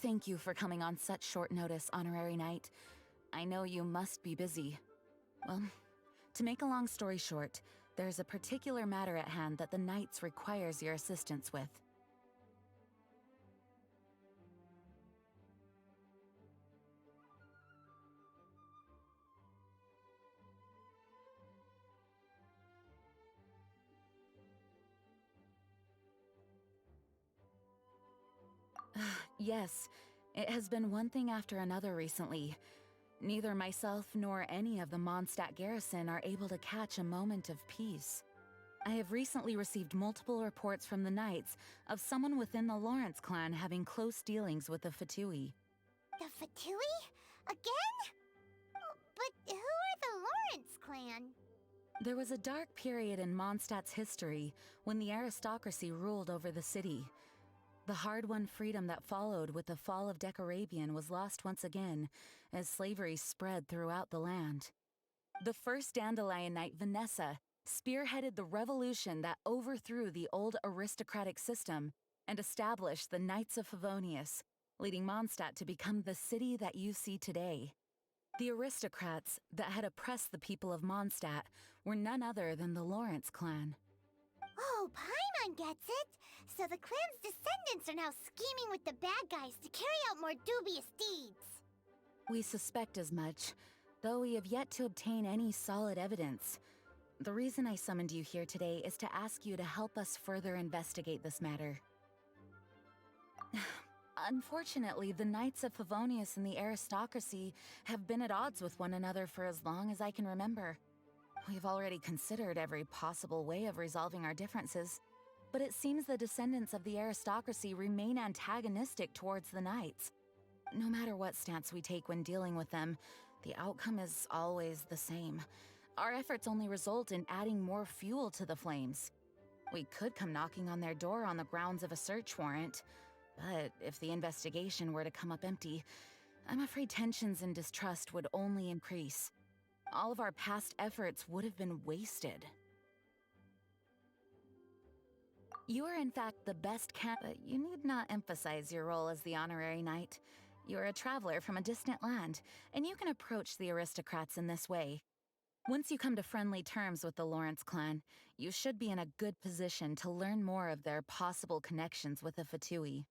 Thank you for coming on such short notice, Honorary Knight. I know you must be busy. Well, to make a long story short, there's a particular matter at hand that the Knights requires your assistance with. Yes, it has been one thing after another recently. Neither myself nor any of the Mondstadt garrison are able to catch a moment of peace. I have recently received multiple reports from the Knights of someone within the Lawrence clan having close dealings with the Fatui. The Fatui? Again? Oh, but who are the Lawrence clan? There was a dark period in Mondstadt's history when the aristocracy ruled over the city. The hard-won freedom that followed with the fall of Decarabian was lost once again as slavery spread throughout the land. The first Dandelion Knight, Vanessa, spearheaded the revolution that overthrew the old aristocratic system and established the Knights of Favonius, leading Mondstadt to become the city that you see today. The aristocrats that had oppressed the people of Mondstadt were none other than the Lawrence clan. Oh, Paimon gets it! So the clan's descendants are now scheming with the bad guys to carry out more dubious deeds. We suspect as much, though we have yet to obtain any solid evidence. The reason I summoned you here today is to ask you to help us further investigate this matter. Unfortunately, the Knights of Favonius and the aristocracy have been at odds with one another for as long as I can remember. We've already considered every possible way of resolving our differences, but it seems the descendants of the aristocracy remain antagonistic towards the Knights. No matter what stance we take when dealing with them, the outcome is always the same. Our efforts only result in adding more fuel to the flames. We could come knocking on their door on the grounds of a search warrant, but if the investigation were to come up empty, I'm afraid tensions and distrust would only increase. All of our past efforts would have been wasted. You are in fact the best but you need not emphasize your role as the Honorary Knight. You are a traveler from a distant land, and you can approach the aristocrats in this way. Once you come to friendly terms with the Lawrence clan, you should be in a good position to learn more of their possible connections with the Fatui.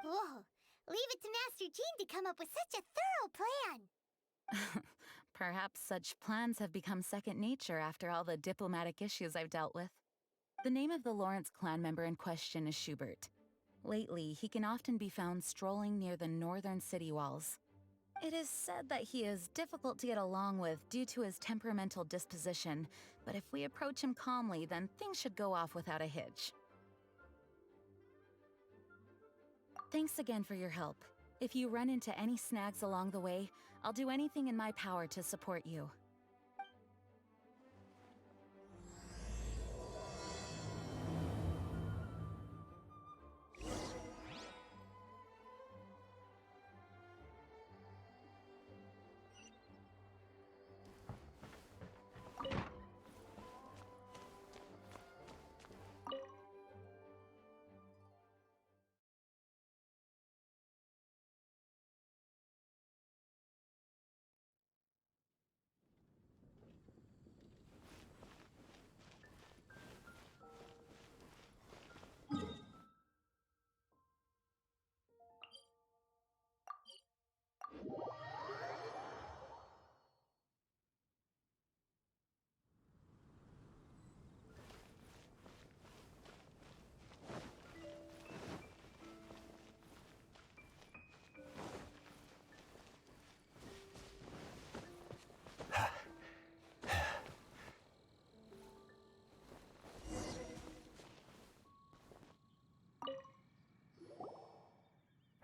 Whoa, leave it to Master Jean to come up with such a thorough plan! Perhaps such plans have become second nature after all the diplomatic issues I've dealt with. The name of the Lawrence clan member in question is Schubert. Lately, he can often be found strolling near the northern city walls. It is said that he is difficult to get along with due to his temperamental disposition, but if we approach him calmly, then things should go off without a hitch. Thanks again for your help. If you run into any snags along the way, I'll do anything in my power to support you.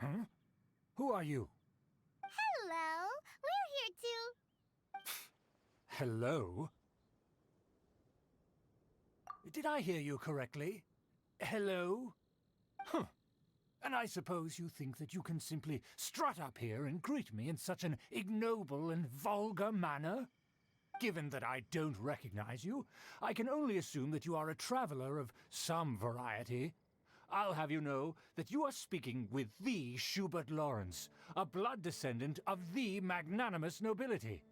Huh? Who are you? Hello, we're here to... Hello? Did I hear you correctly? Hello? Huh. And I suppose you think that you can simply strut up here and greet me in such an ignoble and vulgar manner? Given that I don't recognize you, I can only assume that you are a traveler of some variety. I'll have you know that you are speaking with the Schubert Lawrence, a blood descendant of the magnanimous nobility.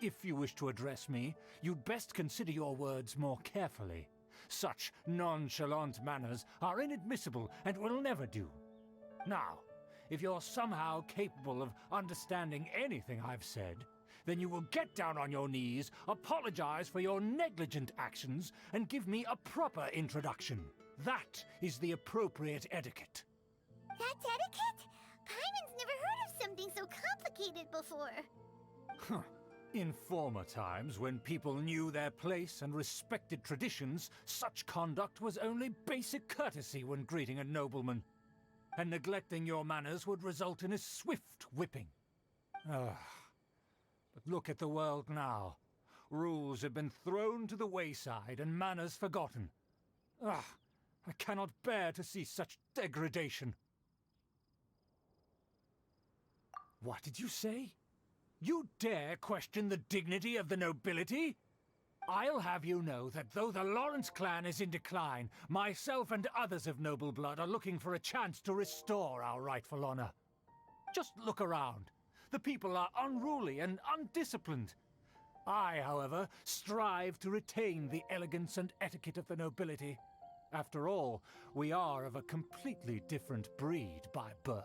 If you wish to address me, you'd best consider your words more carefully. Such nonchalant manners are inadmissible and will never do. Now, if you're somehow capable of understanding anything I've said, then you will get down on your knees, apologize for your negligent actions, and give me a proper introduction. That is the appropriate etiquette. That's etiquette? Paimon's never heard of something so complicated before. Huh. In former times, when people knew their place and respected traditions, such conduct was only basic courtesy when greeting a nobleman. And neglecting your manners would result in a swift whipping. But look at the world now. Rules have been thrown to the wayside and manners forgotten. I cannot bear to see such degradation. What did you say? You dare question the dignity of the nobility? I'll have you know that though the Lawrence clan is in decline, myself and others of noble blood are looking for a chance to restore our rightful honor. Just look around. The people are unruly and undisciplined. I, however, strive to retain the elegance and etiquette of the nobility. After all, we are of a completely different breed by birth.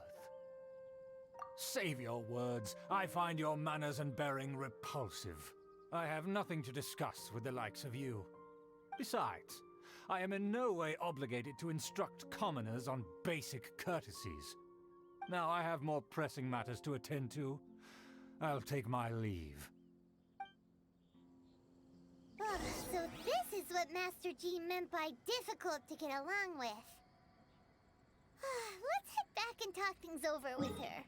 Save your words. I find your manners and bearing repulsive. I have nothing to discuss with the likes of you. Besides, I am in no way obligated to instruct commoners on basic courtesies. Now I have more pressing matters to attend to. I'll take my leave. So this is what Master Jean meant by difficult to get along with. Let's head back and talk things over with her.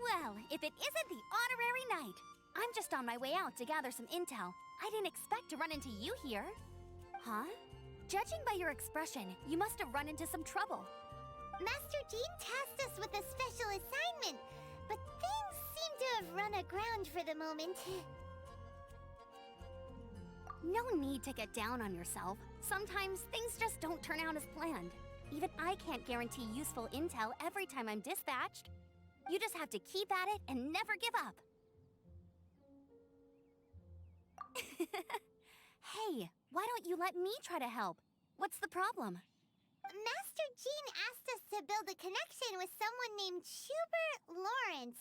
Well, if it isn't the honorary knight. I'm just on my way out to gather some intel. I didn't expect to run into you here. Huh? Judging by your expression, you must have run into some trouble. Master Jean tasked us with a special assignment, but things seem to have run aground for the moment. No need to get down on yourself. Sometimes things just don't turn out as planned. Even I can't guarantee useful intel every time I'm dispatched. You just have to keep at it and never give up. Hey, why don't you let me try to help? What's the problem? Master Jean asked us to build a connection with someone named Schubert Lawrence.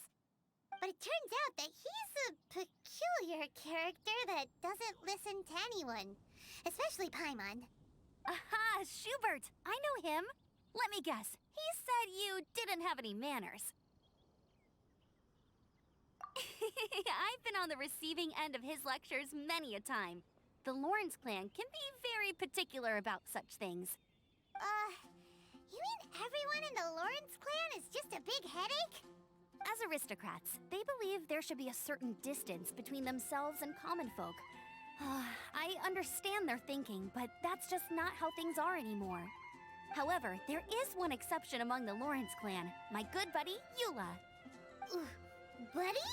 But it turns out that he's a peculiar character that doesn't listen to anyone, especially Paimon. Aha, Schubert! I know him. Let me guess. He said you didn't have any manners. I've been on the receiving end of his lectures many a time. The Lawrence clan can be very particular about such things. You mean everyone in the Lawrence clan is just a big headache? As aristocrats, they believe there should be a certain distance between themselves and common folk. I understand their thinking, but that's just not how things are anymore. However, there is one exception among the Lawrence clan, my good buddy, Eula. Buddy?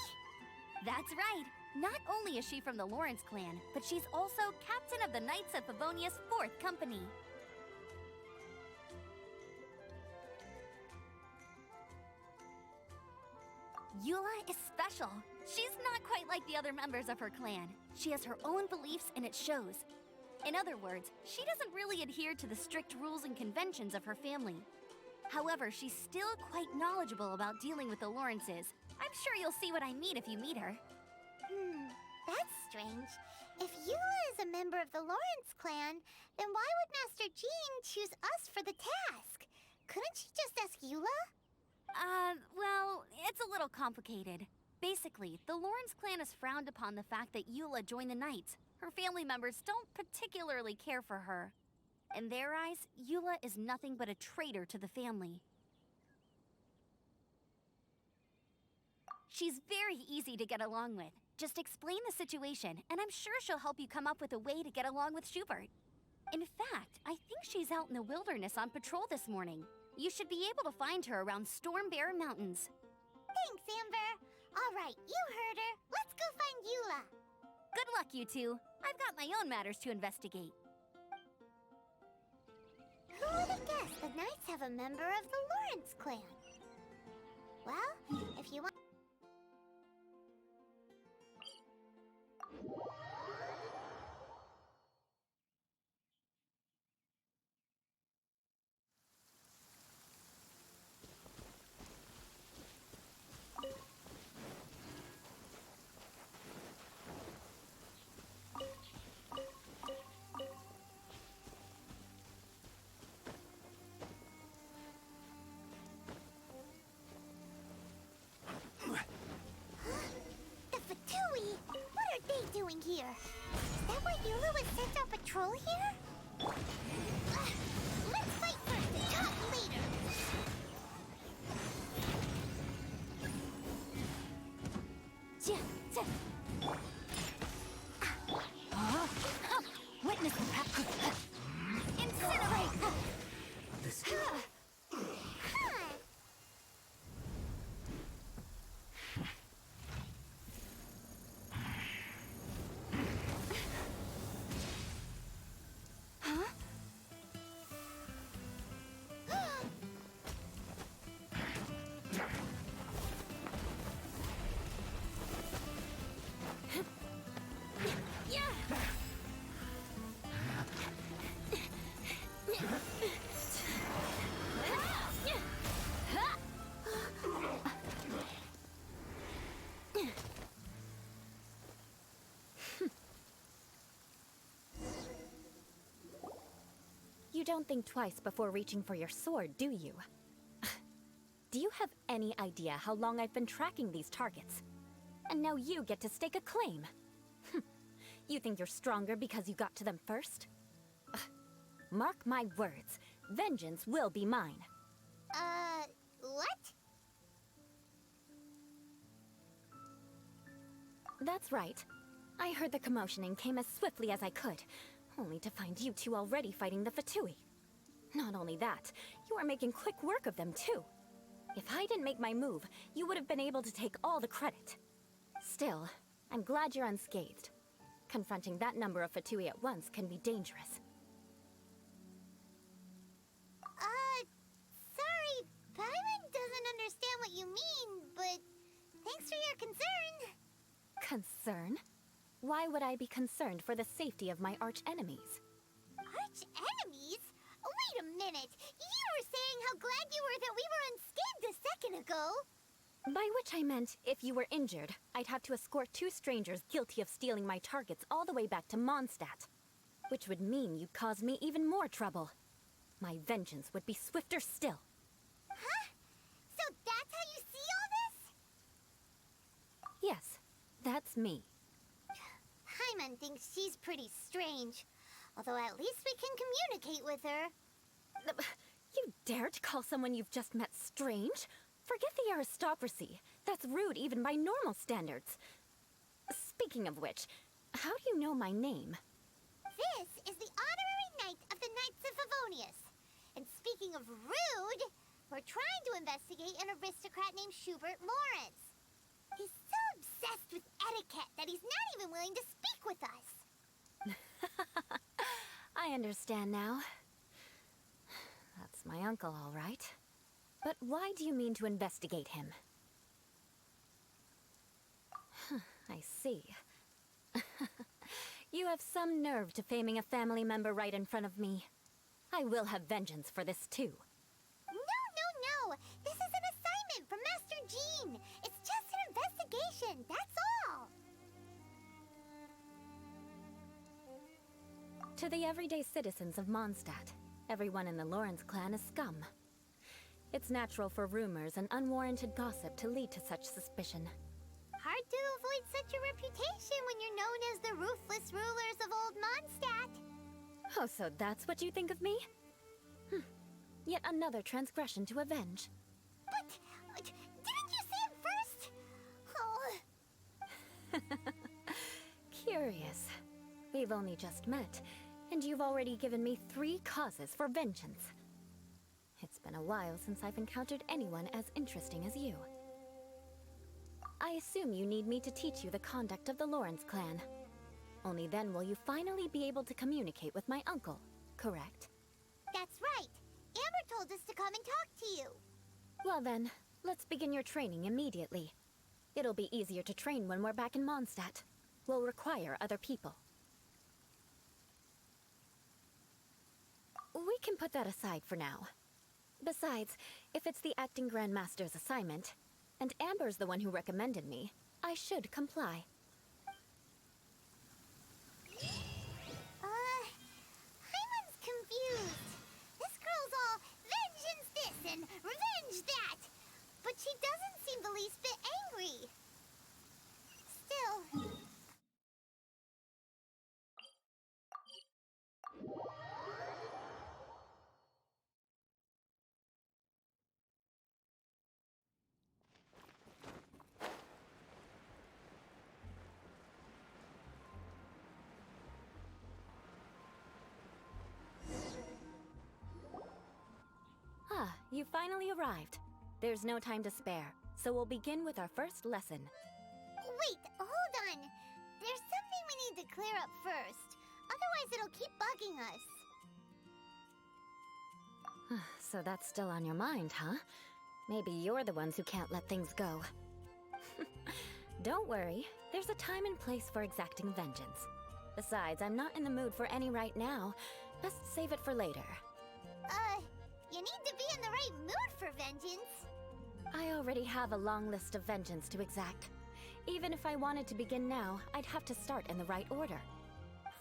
That's right. Not only is she from the Lawrence clan, but she's also captain of the Knights of Favonius 4th Company. Eula is special. She's not quite like the other members of her clan. She has her own beliefs and it shows. In other words, she doesn't really adhere to the strict rules and conventions of her family. However, she's still quite knowledgeable about dealing with the Lawrences. I'm sure you'll see what I mean if you meet her. That's strange. If Eula is a member of the Lawrence clan, then why would Master Jean choose us for the task? Couldn't she just ask Eula? Well, it's a little complicated. Basically, the Lawrence clan has frowned upon the fact that Eula joined the Knights. Her family members don't particularly care for her. In their eyes, Eula is nothing but a traitor to the family. She's very easy to get along with. Just explain the situation, and I'm sure she'll help you come up with a way to get along with Schubert. In fact, I think she's out in the wilderness on patrol this morning. You should be able to find her around Storm Bear Mountains. Thanks, Amber. All right, you heard her. Let's go find Eula. Good luck, you two. I've got my own matters to investigate. Who would have guessed the Knights have a member of the Lawrence clan? Well, if you want... Doing here? Is that why Eula was sent on patrol here? Let's fight first and talk later. Witness incinerate! You don't think twice before reaching for your sword, do you? Do you have any idea how long I've been tracking these targets? And now you get to stake a claim. You think you're stronger because you got to them first? Mark my words, vengeance will be mine. What? That's right. I heard the commotion and came as swiftly as I could, only to find you two already fighting the Fatui. Not only that, you are making quick work of them too. If I didn't make my move, you would have been able to take all the credit. Still, I'm glad you're unscathed. Confronting that number of Fatui at once can be dangerous. Sorry, Paimon doesn't understand what you mean, but thanks for your concern. Concern? Why would I be concerned for the safety of my arch-enemies? Arch-enemies? Wait a minute! You were saying how glad you were that we were unscathed a second ago! By which I meant, if you were injured, I'd have to escort two strangers guilty of stealing my targets all the way back to Mondstadt. Which would mean you'd cause me even more trouble. My vengeance would be swifter still. Huh? So that's how you see all this? Yes, that's me. Paimon thinks she's pretty strange. Although at least we can communicate with her. You dare to call someone you've just met strange? Forget the aristocracy. That's rude even by normal standards. Speaking of which, how do you know my name? This is the honorary knight of the Knights of Favonius. And speaking of rude, we're trying to investigate an aristocrat named Schubert Lawrence. He's so obsessed with etiquette that he's not even willing to speak with us. I understand now. That's my uncle, all right. But why do you mean to investigate him? I see. You have some nerve to faming a family member right in front of me. I will have vengeance for this too. No! This is an assignment from Master Jean! It's just an investigation, that's all! To the everyday citizens of Mondstadt, everyone in the Lawrence clan is scum. It's natural for rumors and unwarranted gossip to lead to such suspicion. Hard to avoid such a reputation when you're known as the ruthless rulers of old Mondstadt. Oh, so that's what you think of me? Yet another transgression to avenge. But, didn't you say it first? Oh. Curious. We've only just met, and you've already given me 3 causes for vengeance. It's been a while since I've encountered anyone as interesting as you. I assume you need me to teach you the conduct of the Lawrence clan. Only then will you finally be able to communicate with my uncle, correct? That's right. Amber told us to come and talk to you. Well then, let's begin your training immediately. It'll be easier to train when we're back in Mondstadt. We'll require other people. We can put that aside for now. Besides, if it's the acting Grandmaster's assignment, and Amber's the one who recommended me, I should comply. Hyman's confused. This girl's all vengeance this and revenge that. But she doesn't seem the least bit angry. Still... Ah, you finally arrived. There's no time to spare, so we'll begin with our first lesson. Wait, hold on. There's something we need to clear up first. Otherwise it'll keep bugging us. So that's still on your mind, huh? Maybe you're the ones who can't let things go. Don't worry, there's a time and place for exacting vengeance. Besides, I'm not in the mood for any right now. Best save it for later. You need to be in the right mood for vengeance. I already have a long list of vengeance to exact. Even if I wanted to begin now, I'd have to start in the right order.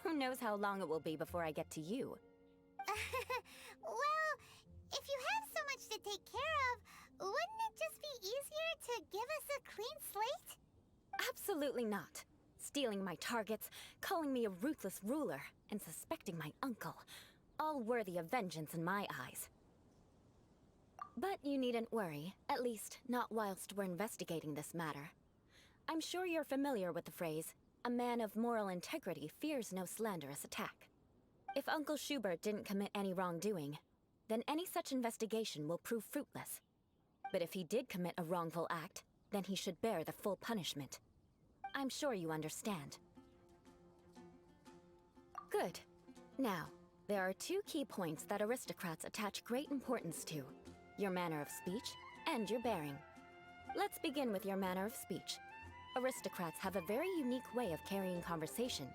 Who knows how long it will be before I get to you? Well, if you have so much to take care of, wouldn't it just be easier to give us a clean slate? Absolutely not. Stealing my targets, calling me a ruthless ruler, and suspecting my uncle. All worthy of vengeance in my eyes. But you needn't worry, at least not whilst we're investigating this matter. I'm sure you're familiar with the phrase, a man of moral integrity fears no slanderous attack. If Uncle Schubert didn't commit any wrongdoing, then any such investigation will prove fruitless. But if he did commit a wrongful act, then he should bear the full punishment. I'm sure you understand. Good. Now, there are 2 key points that aristocrats attach great importance to. Your manner of speech, and your bearing. Let's begin with your manner of speech. Aristocrats have a very unique way of carrying conversation,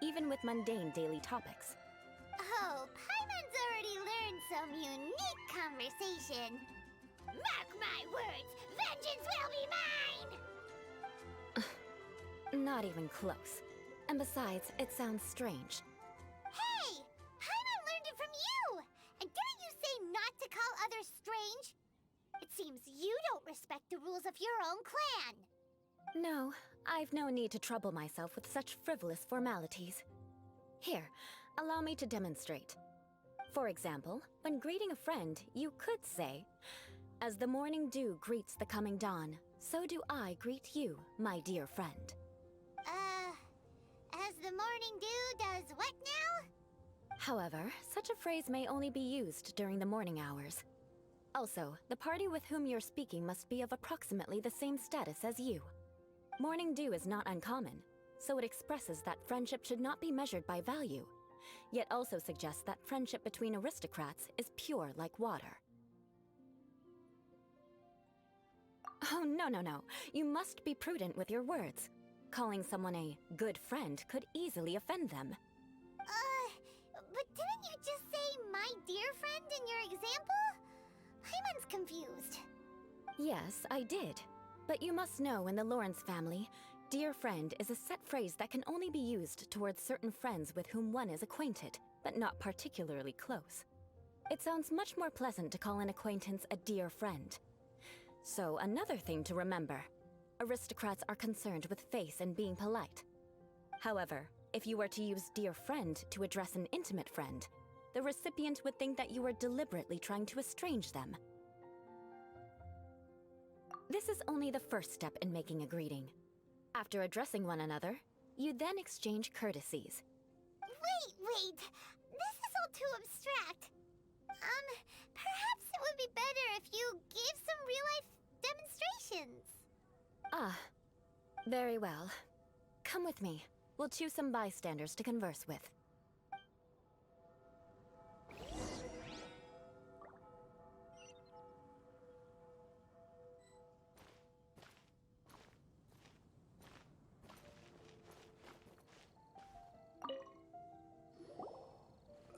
even with mundane daily topics. Oh, Paimon's already learned some unique conversation. Mark my words, vengeance will be mine! Not even close. And besides, it sounds strange. Hey! Paimon learned it from you! And didn't you say not to call others strange? It seems you don't respect the rules of your own clan. No, I've no need to trouble myself with such frivolous formalities. Here, allow me to demonstrate. For example, when greeting a friend, you could say, "As the morning dew greets the coming dawn, so do I greet you, my dear friend." As the morning dew does what now? However, such a phrase may only be used during the morning hours. Also, the party with whom you're speaking must be of approximately the same status as you. Morning dew is not uncommon, so it expresses that friendship should not be measured by value, yet also suggests that friendship between aristocrats is pure like water. Oh, no. You must be prudent with your words. Calling someone a good friend could easily offend them. But didn't you just say my dear friend in your example? Paimon's confused. Yes, I did. But you must know in the Lawrence family, dear friend is a set phrase that can only be used towards certain friends with whom one is acquainted, but not particularly close. It sounds much more pleasant to call an acquaintance a dear friend. So another thing to remember, aristocrats are concerned with face and being polite. However, if you were to use dear friend to address an intimate friend, the recipient would think that you were deliberately trying to estrange them. This is only the first step in making a greeting. After addressing one another, You then exchange courtesies. Wait. This is all too abstract. Perhaps it would be better if you gave some real-life demonstrations. Ah, very well. Come with me. We'll choose some bystanders to converse with.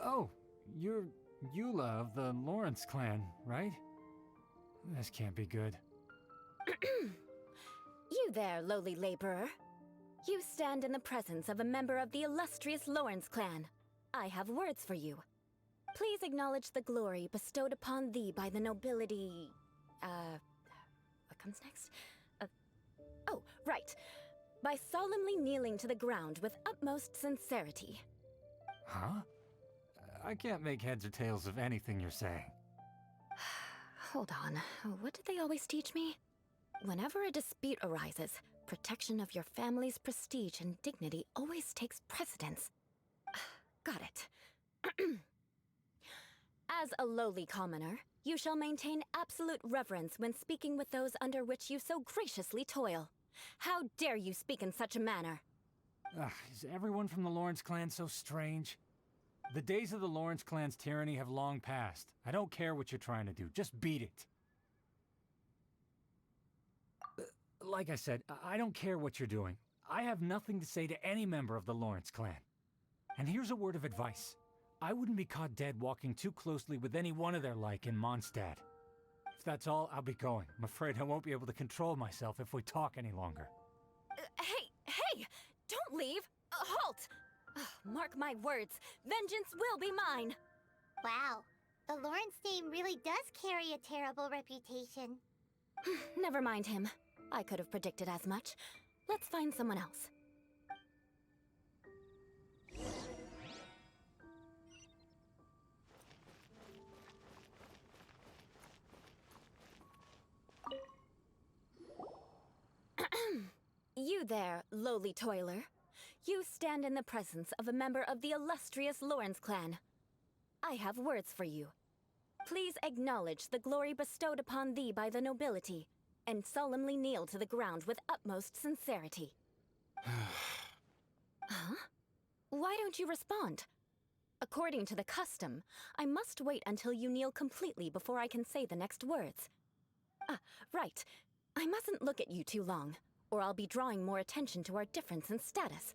Oh, you're Eula of the Lawrence clan, right? This can't be good. You there, lowly laborer. You stand in the presence of a member of the illustrious Lawrence clan. I have words for you. Please acknowledge the glory bestowed upon thee by the nobility... what comes next? Oh, right. By solemnly kneeling to the ground with utmost sincerity. Huh? I can't make heads or tails of anything you're saying. Hold on. What did they always teach me? Whenever a dispute arises, protection of your family's prestige and dignity always takes precedence. Got it. As a lowly commoner, you shall maintain absolute reverence when speaking with those under which you so graciously toil. How dare you speak in such a manner? Is everyone from the Lawrence clan so strange? The days of the Lawrence clan's tyranny have long passed. I don't care what you're trying to do, just beat it. Like I said, I don't care what you're doing. I have nothing to say to any member of the Lawrence clan. And here's a word of advice. I wouldn't be caught dead walking too closely with any one of their like in Mondstadt. If that's all, I'll be going. I'm afraid I won't be able to control myself if we talk any longer. Hey! Don't leave! Halt! Mark my words, vengeance will be mine! Wow, the Lawrence name really does carry a terrible reputation. Never mind him. I could have predicted as much. Let's find someone else. You there, lowly toiler. You stand in the presence of a member of the illustrious Lawrence clan. I have words for you. Please acknowledge the glory bestowed upon thee by the nobility, and solemnly kneel to the ground with utmost sincerity. Huh? Why don't you respond? According to the custom, I must wait until you kneel completely before I can say the next words. Right. I mustn't look at you too long, or I'll be drawing more attention to our difference in status.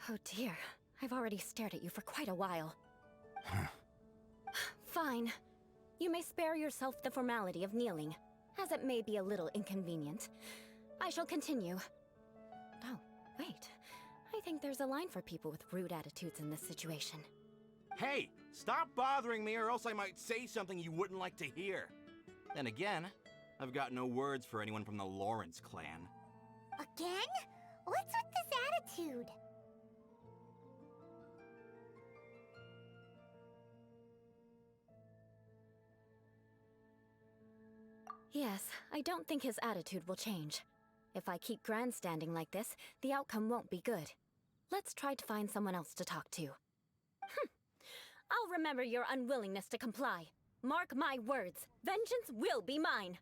Oh dear, I've already stared at you for quite a while. Fine. You may spare yourself the formality of kneeling, as it may be a little inconvenient. I shall continue. Oh, wait. I think there's a line for people with rude attitudes in this situation. Hey, stop bothering me or else I might say something you wouldn't like to hear. Then again, I've got no words for anyone from the Lawrence clan. Again? What's with this attitude? Yes, I don't think his attitude will change. If I keep grandstanding like this, the outcome won't be good. Let's try to find someone else to talk to. I'll remember your unwillingness to comply. Mark my words, vengeance will be mine.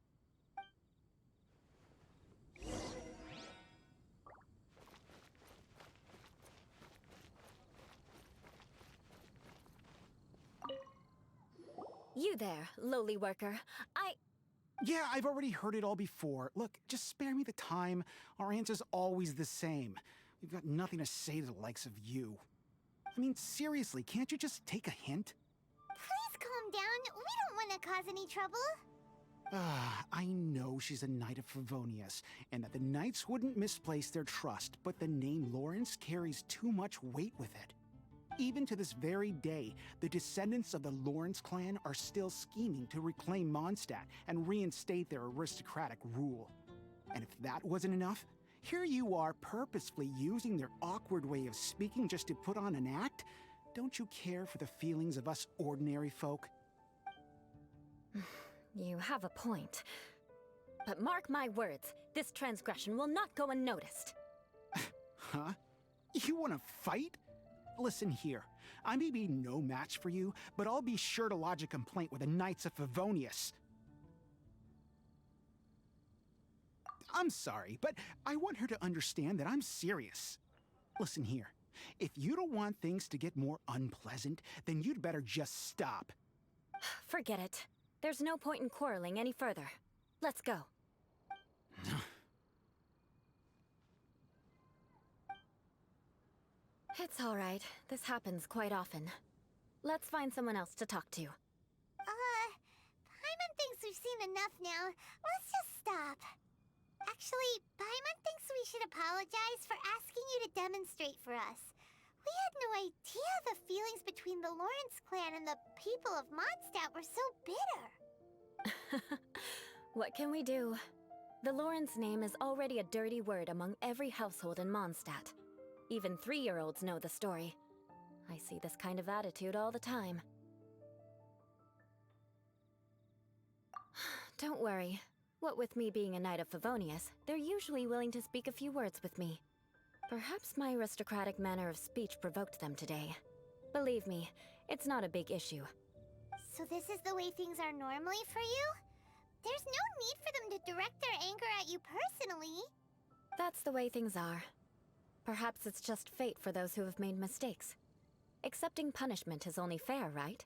You there, lowly worker. Yeah, I've already heard it all before. Look, just spare me the time. Our answer's always the same. We've got nothing to say to the likes of you. I mean, seriously, can't you just take a hint? Please calm down. We don't want to cause any trouble. I know she's a knight of Favonius, and that the knights wouldn't misplace their trust, but the name Lawrence carries too much weight with it. Even to this very day, the descendants of the Lawrence clan are still scheming to reclaim Mondstadt and reinstate their aristocratic rule. And if that wasn't enough, here you are purposefully using their awkward way of speaking just to put on an act? Don't you care for the feelings of us ordinary folk? You have a point. But mark my words, this transgression will not go unnoticed. Huh? You want to fight? Listen here. I may be no match for you, but I'll be sure to lodge a complaint with the Knights of Favonius. I'm sorry, but I want her to understand that I'm serious. Listen here. If you don't want things to get more unpleasant, then you'd better just stop. Forget it. There's no point in quarreling any further. Let's go. It's all right. This happens quite often. Let's find someone else to talk to. Paimon thinks we've seen enough now. Let's just stop. Actually, Paimon thinks we should apologize for asking you to demonstrate for us. We had no idea the feelings between the Lawrence clan and the people of Mondstadt were so bitter. What can we do? The Lawrence name is already a dirty word among every household in Mondstadt. Even 3-year-olds know the story. I see this kind of attitude all the time. Don't worry. What with me being a Knight of Favonius, they're usually willing to speak a few words with me. Perhaps my aristocratic manner of speech provoked them today. Believe me, it's not a big issue. So this is the way things are normally for you? There's no need for them to direct their anger at you personally. That's the way things are. Perhaps it's just fate for those who have made mistakes. Accepting punishment is only fair, right?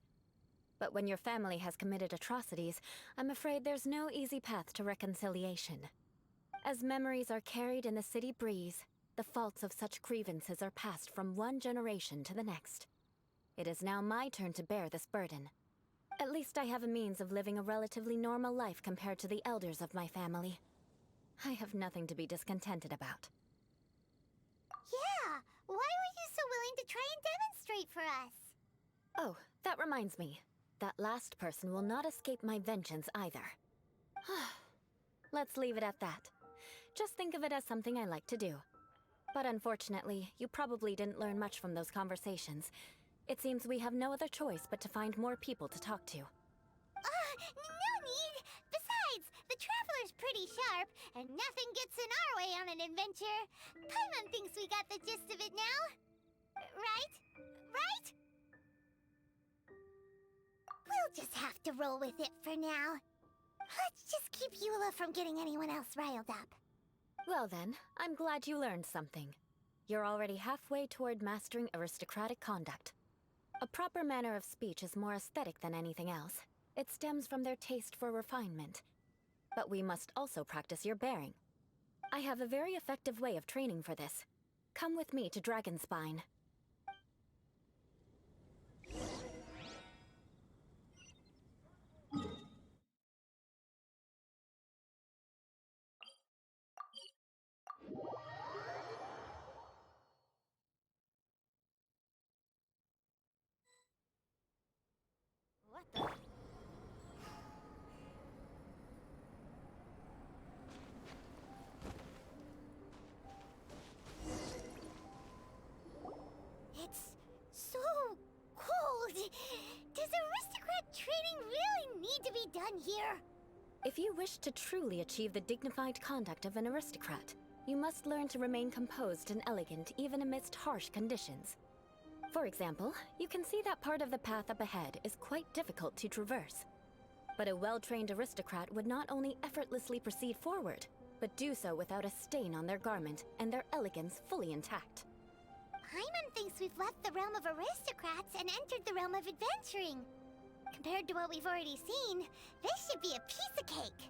But when your family has committed atrocities, I'm afraid there's no easy path to reconciliation. As memories are carried in the city breeze, the faults of such grievances are passed from one generation to the next. It is now my turn to bear this burden. At least I have a means of living a relatively normal life compared to the elders of my family. I have nothing to be discontented about. Yeah, why were you so willing to try and demonstrate for us? Oh, that reminds me. That last person will not escape my vengeance either. Let's leave it at that. Just think of it as something I like to do. But unfortunately, you probably didn't learn much from those conversations. It seems we have no other choice but to find more people to talk to. No need! Besides, the Traveler's pretty sharp, and nothing gets in our way on an adventure. Paimon thinks we got the gist of it now. Right? Right? We'll just have to roll with it for now. Let's just keep Eula from getting anyone else riled up. Well then, I'm glad you learned something. You're already halfway toward mastering aristocratic conduct. A proper manner of speech is more aesthetic than anything else. It stems from their taste for refinement. But we must also practice your bearing. I have a very effective way of training for this. Come with me to Dragonspine. What the? It's so cold. Does aristocrat training really need to be done here? If you wish to truly achieve the dignified conduct of an aristocrat, you must learn to remain composed and elegant even amidst harsh conditions. For example, you can see that part of the path up ahead is quite difficult to traverse. But a well-trained aristocrat would not only effortlessly proceed forward, but do so without a stain on their garment and their elegance fully intact. Paimon thinks we've left the realm of aristocrats and entered the realm of adventuring. Compared to what we've already seen, this should be a piece of cake.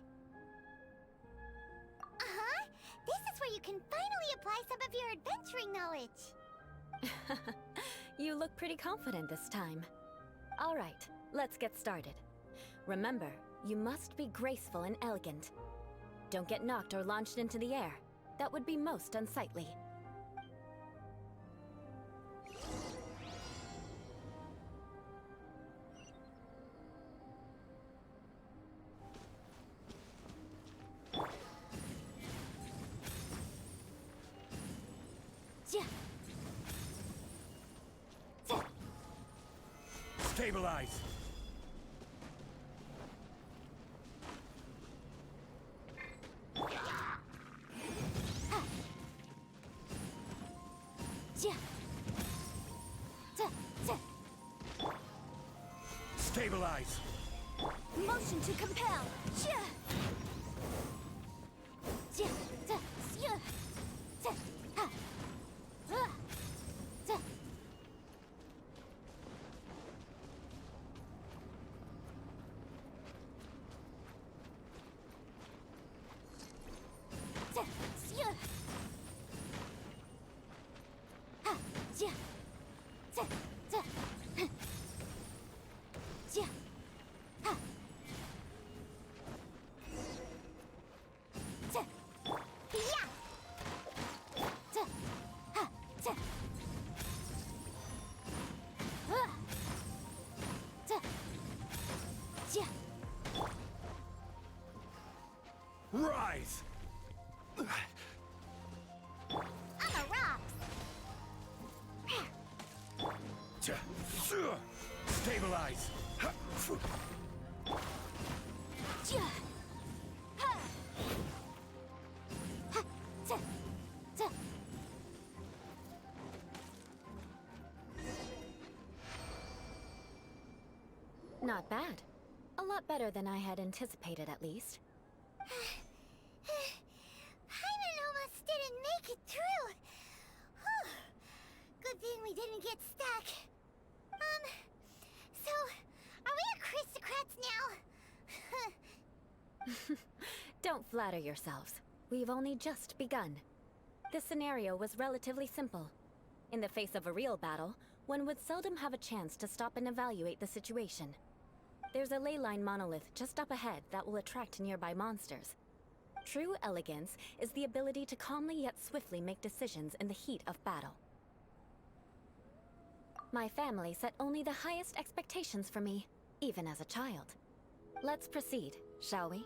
Uh-huh. This is where you can finally apply some of your adventuring knowledge. You look pretty confident this time. All right, let's get started. Remember, you must be graceful and elegant. Don't get knocked or launched into the air. That would be most unsightly. Stabilize! Yeah. Stabilize! Motion to compel. Rise! On the rocks! Stabilize! Not bad. A lot better than I had anticipated, at least. Paimon almost didn't make it through. Whew. Good thing we didn't get stuck. So, are we aristocrats now? Don't flatter yourselves. We've only just begun. This scenario was relatively simple. In the face of a real battle, one would seldom have a chance to stop and evaluate the situation. There's a ley line monolith just up ahead that will attract nearby monsters. True elegance is the ability to calmly yet swiftly make decisions in the heat of battle. My family set only the highest expectations for me, even as a child. Let's proceed, shall we?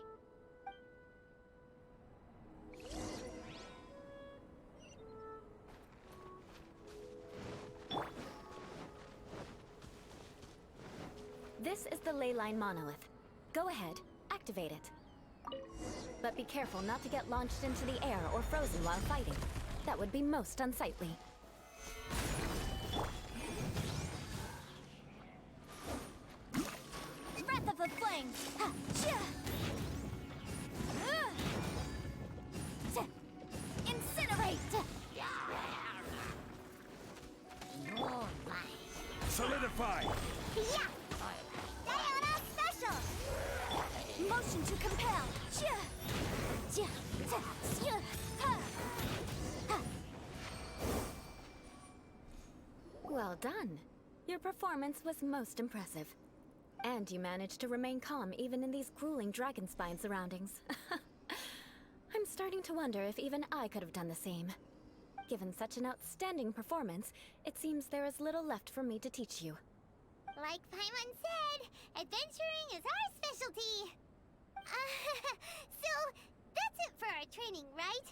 This is the ley line monolith. Go ahead, activate it. But be careful not to get launched into the air or frozen while fighting. That would be most unsightly. Breath of the flames. Incinerate. Solidify! Yeah! Diana Special! Motion to compel. Well done. Your performance was most impressive. And you managed to remain calm even in these grueling dragon spine surroundings. I'm starting to wonder if even I could have done the same. Given such an outstanding performance, it seems there is little left for me to teach you. Like Paimon said, adventuring is our specialty. So, that's it for our training, right?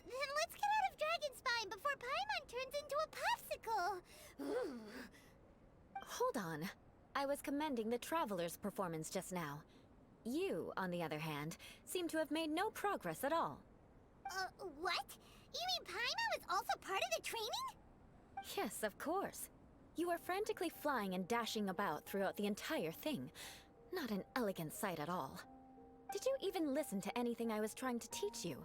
Then let's get out of Dragonspine before Paimon turns into a popsicle. Ooh. Hold on. I was commending the Traveler's performance just now. You, on the other hand, seem to have made no progress at all. What? You mean Paimon was also part of the training? Yes, of course. You were frantically flying and dashing about throughout the entire thing. Not an elegant sight at all. Did you even listen to anything I was trying to teach you?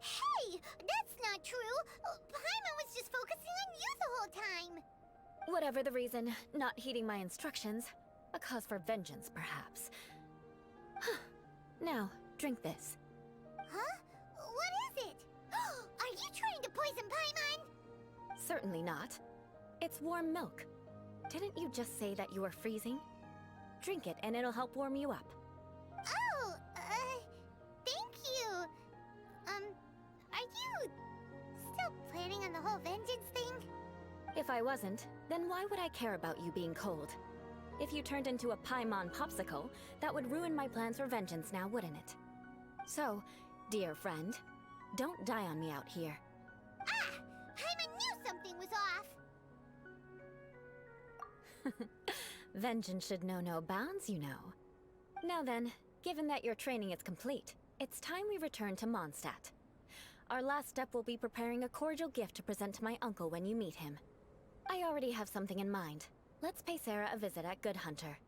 Hey! That's not true! Paimon was just focusing on you the whole time! Whatever the reason, not heeding my instructions. A cause for vengeance, perhaps. Now, drink this. Huh? What is it? Are you trying to poison Paimon? Certainly not. It's warm milk. Didn't you just say that you were freezing? Drink it and it'll help warm you up. Oh, thank you. Are you still planning on the whole vengeance thing? If I wasn't, then why would I care about you being cold? If you turned into a Paimon popsicle, that would ruin my plans for vengeance now, wouldn't it? So, dear friend, don't die on me out here. Ah! Paimon knew something was off! Vengeance should know no bounds, you know. Now then, given that your training is complete, it's time we return to Mondstadt. Our last step will be preparing a cordial gift to present to my uncle when you meet him. I already have something in mind. Let's pay Sarah a visit at Good Hunter.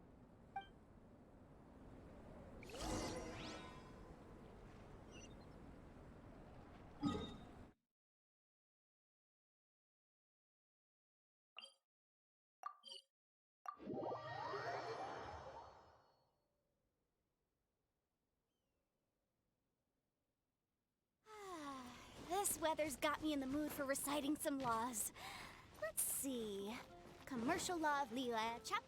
This weather's got me in the mood for reciting some laws. Let's see. Commercial law of Lila, chap.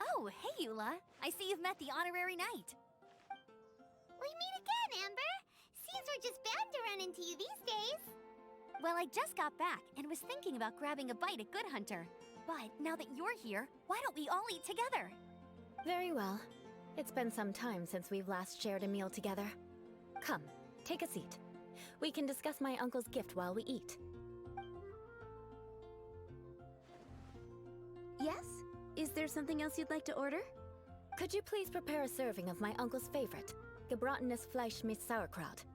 Oh, hey, Eula. I see you've met the honorary knight. We meet again, Amber. Seems we're just bound to run into you these days. Well, I just got back and was thinking about grabbing a bite at Good Hunter. But now that you're here, why don't we all eat together? Very well. It's been some time since we've last shared a meal together. Come, take a seat. We can discuss my uncle's gift while we eat. Yes? Is there something else you'd like to order? Could you please prepare a serving of my uncle's favorite, gebratenes Fleisch mit Sauerkraut?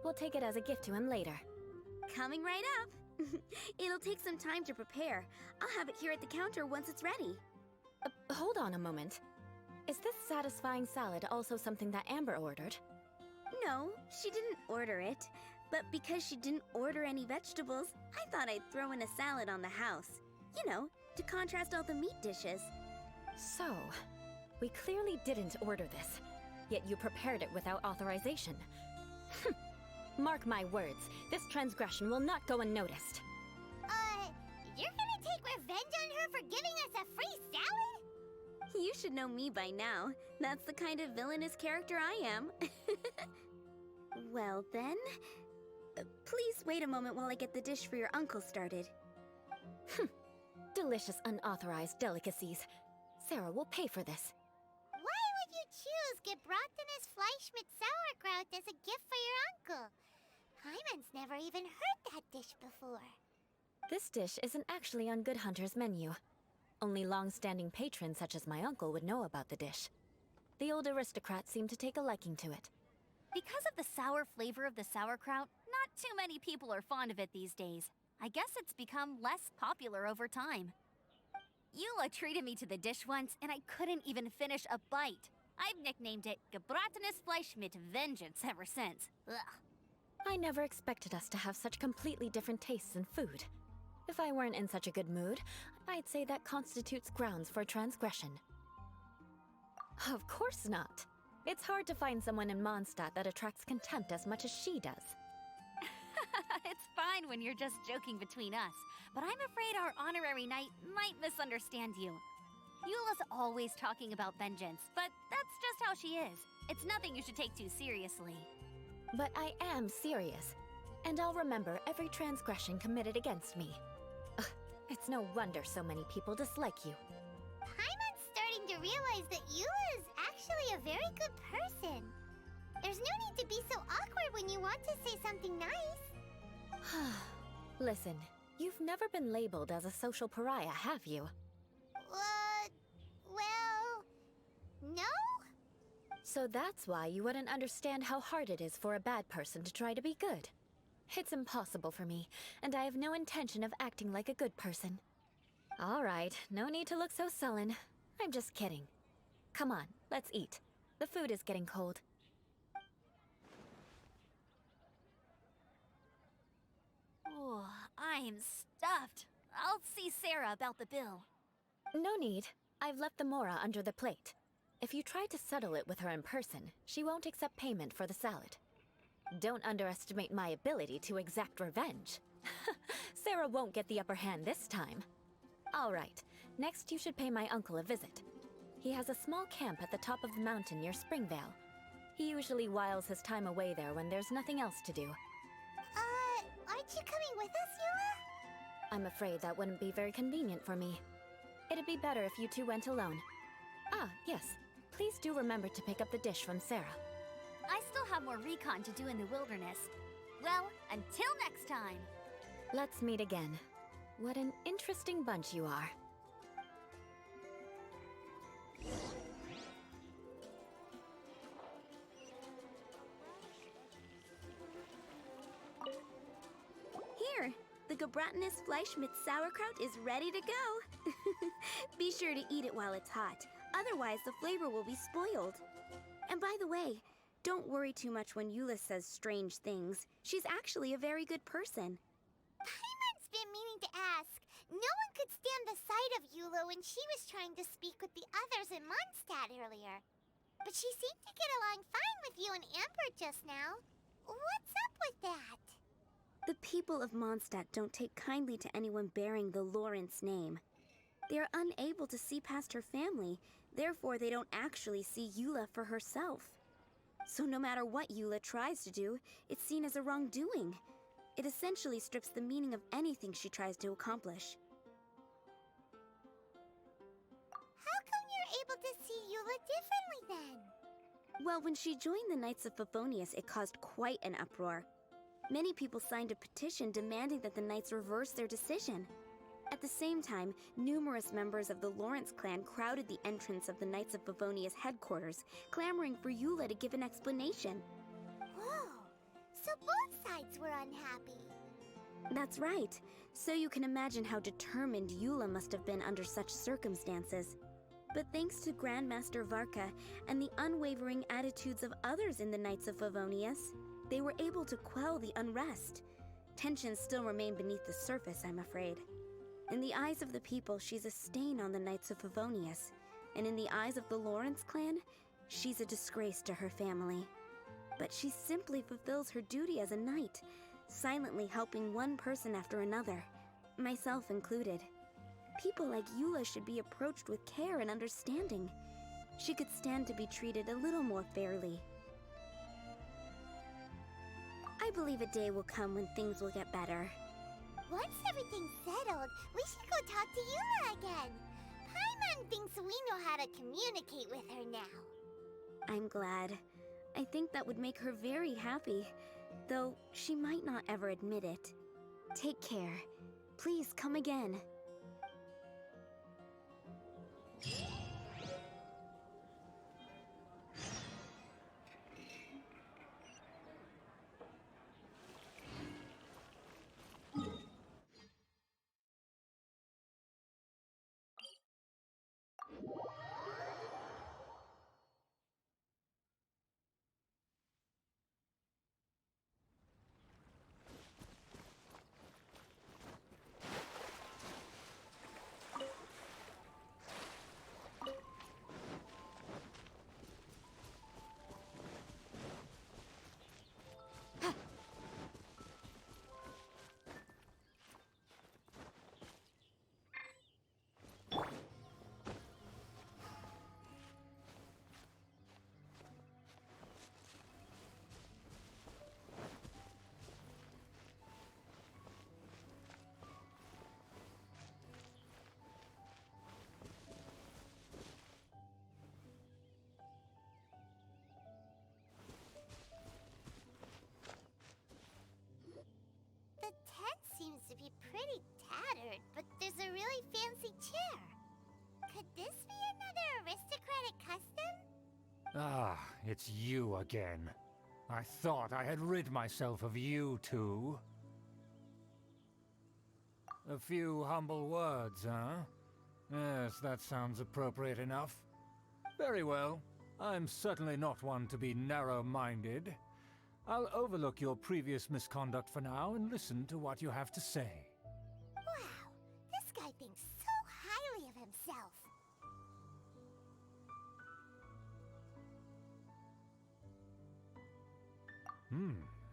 We'll take it as a gift to him later. Coming right up. It'll take some time to prepare. I'll have it here at the counter once it's ready. Hold on a moment. Is this satisfying salad also something that Amber ordered? No, she didn't order it. But because she didn't order any vegetables, I thought I'd throw in a salad on the house. You know, to contrast all the meat dishes. So, we clearly didn't order this, yet you prepared it without authorization. Mark my words, this transgression will not go unnoticed. You're gonna take revenge on her for giving us a free salad? You should know me by now. That's the kind of villainous character I am. Well then, please wait a moment while I get the dish for your uncle started. Delicious unauthorized delicacies. Sarah will pay for this. Why would you choose gebratenes Fleisch mit Sauerkraut as a gift for your uncle? Hyman's never even heard that dish before. This dish isn't actually on Good Hunter's menu. Only long-standing patrons such as my uncle would know about the dish. The old aristocrat seemed to take a liking to it. Because of the sour flavor of the sauerkraut, not too many people are fond of it these days. I guess it's become less popular over time. Eula treated me to the dish once, and I couldn't even finish a bite. I've nicknamed it gebratenes Fleisch mit Vengeance ever since. Ugh. I never expected us to have such completely different tastes in food. If I weren't in such a good mood, I'd say that constitutes grounds for transgression. Of course not. It's hard to find someone in Mondstadt that attracts contempt as much as she does. It's fine when you're just joking between us, but I'm afraid our honorary knight might misunderstand you. Eula's always talking about vengeance, but that's just how she is. It's nothing you should take too seriously. But I am serious, and I'll remember every transgression committed against me. Ugh, it's no wonder so many people dislike you. Hyman's starting to realize that Eula is actually a very good person. There's no need to be so awkward when you want to say something nice. Listen, you've never been labeled as a social pariah, have you? Well, no? So that's why you wouldn't understand how hard it is for a bad person to try to be good. It's impossible for me, and I have no intention of acting like a good person. All right, no need to look so sullen. I'm just kidding. Come on, let's eat. The food is getting cold. Oh, I'm stuffed. I'll see Sarah about the bill. No need. I've left the mora under the plate. If you try to settle it with her in person, she won't accept payment for the salad. Don't underestimate my ability to exact revenge. Sarah won't get the upper hand this time. All right, next you should pay my uncle a visit. He has a small camp at the top of the mountain near Springvale. He usually whiles his time away there when there's nothing else to do. Aren't you coming with us, Eula? I'm afraid that wouldn't be very convenient for me. It'd be better if you two went alone. Ah, yes. Please do remember to pick up the dish from Sarah. I still have more recon to do in the wilderness. Well, until next time. Let's meet again. What an interesting bunch you are. gebratenes Fleisch mit Sauerkraut is ready to go. Be sure to eat it while it's hot, otherwise the flavor will be spoiled. And by the way, don't worry too much when Eula says strange things. She's actually a very good person. Paimon's been meaning to ask. No one could stand the sight of Eula when she was trying to speak with the others in Mondstadt earlier. But she seemed to get along fine with you and Amber just now. What's up with that? The people of Mondstadt don't take kindly to anyone bearing the Lawrence name. They are unable to see past her family, therefore they don't actually see Eula for herself. So no matter what Eula tries to do, it's seen as a wrongdoing. It essentially strips the meaning of anything she tries to accomplish. How come you're able to see Eula differently then? Well, when she joined the Knights of Favonius, it caused quite an uproar. Many people signed a petition demanding that the Knights reverse their decision. At the same time, numerous members of the Lawrence clan crowded the entrance of the Knights of Favonius headquarters, clamoring for Eula to give an explanation. Whoa, so both sides were unhappy. That's right. So you can imagine how determined Eula must have been under such circumstances. But thanks to Grandmaster Varka and the unwavering attitudes of others in the Knights of Favonius, they were able to quell the unrest. Tensions still remain beneath the surface, I'm afraid. In the eyes of the people, she's a stain on the Knights of Favonius. And in the eyes of the Lawrence clan, she's a disgrace to her family. But she simply fulfills her duty as a knight, silently helping one person after another, myself included. People like Eula should be approached with care and understanding. She could stand to be treated a little more fairly. I believe a day will come when things will get better. Once everything's settled, we should go talk to Eula again. Paimon thinks we know how to communicate with her now. I'm glad. I think that would make her very happy, though she might not ever admit it. Take care. Please come again. The tent seems to be pretty tattered, but there's a really fancy chair. Could this be another aristocratic custom? Ah, it's you again. I thought I had rid myself of you two. A few humble words, huh? Yes, that sounds appropriate enough. Very well. I'm certainly not one to be narrow-minded. I'll overlook your previous misconduct for now and listen to what you have to say. Wow, this guy thinks so highly of himself.